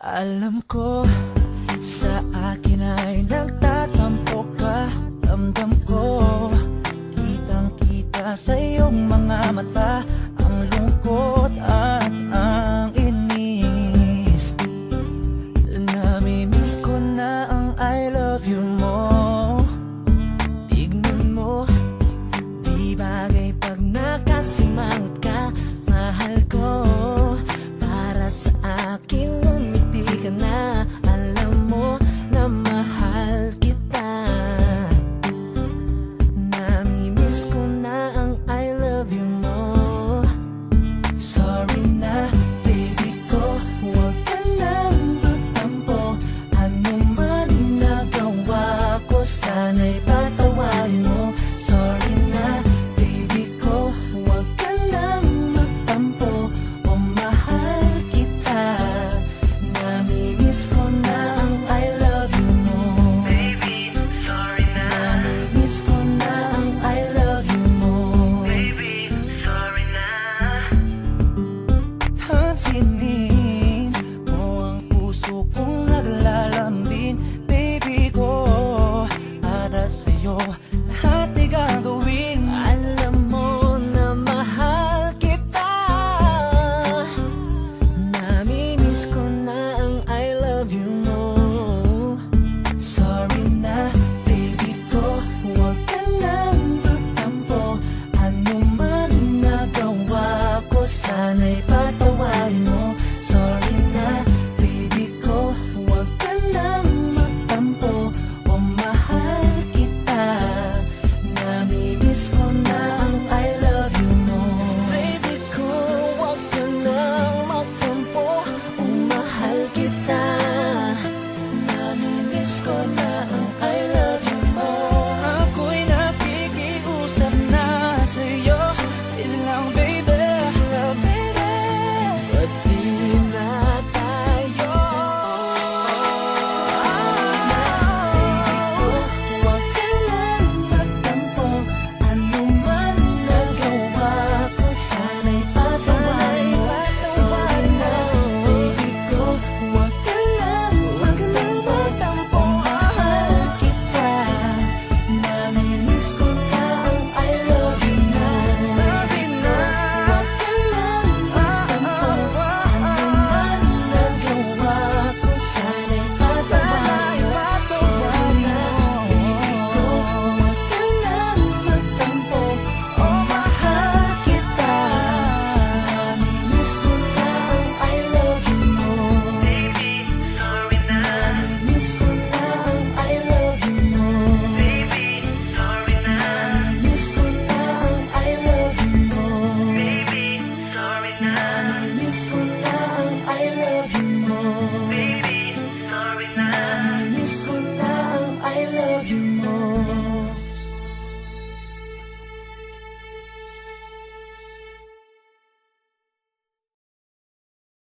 Alam ko, sa akin ay nagtatampo ka. Ramdam ko, kitang-kita sa iyong mga mata ang lungkot at ang inis. Namimiss ko na ang I love you mo. Tignan mo, di bagay pag nakasimangot ka. Mahal ko, para sa akin ngumiti ka na. Alam mo na mahal kita. Namimiss ko na ang I love you mo. Sorry na baby ko, huwag ka nang magtampo. Ano man nagawa ko, sana'y patawarin mo. Sorry na baby ko, huwag ka nang magtampo. O mahal kita, namimiss ko na ang I love you mo. Baby, sorry na. Namimiss ko na ang I love you mo. Baby, sorry na. Pansinin mo ang puso kong naglalambing. Baby ko, para sa'yo lahat ay gagawin. Alam mo na mahal kita. Namimiss ko na ang I love you mo. Sorry na baby ko, huwag ka nang magtampo. Ano man nagawa ko, sana'y patawarin mo. Sorry na baby ko, huwag ka nang magtampo. O mahal kita, namimiss ko na ang I love you mo. Baby ko, huwag ka nang magtampo. O mahal kita, namimiss ko na ang I love you mo. Ako'y nakikiusap na sa'yo. Please lang baby, please lang baby. Pati na tayo. Baby ko, huwag ka nang magtampo. Ano man nagawa ko, sana'y patawarin mo. Sorry na baby ko, huwag ka nang magtampo. Mahal kita, namimiss ko na ang I love you na. Baby na, huwag ka nang magtampo. Ano man nagawa ko, sana'y patawarin mo. Sorry na baby ko, huwag ka nang magtampo. O mahal kita, namimiss ko na ang I love you mo. Baby, sorry na. Namimiss ko na ang I love you mo. Baby, sorry na. Namimiss ko na ang I love you mo. Baby, sorry na. Namimiss ko na ang I love you mo. Baby, sorry na. Namimiss ko na ang I love you mo.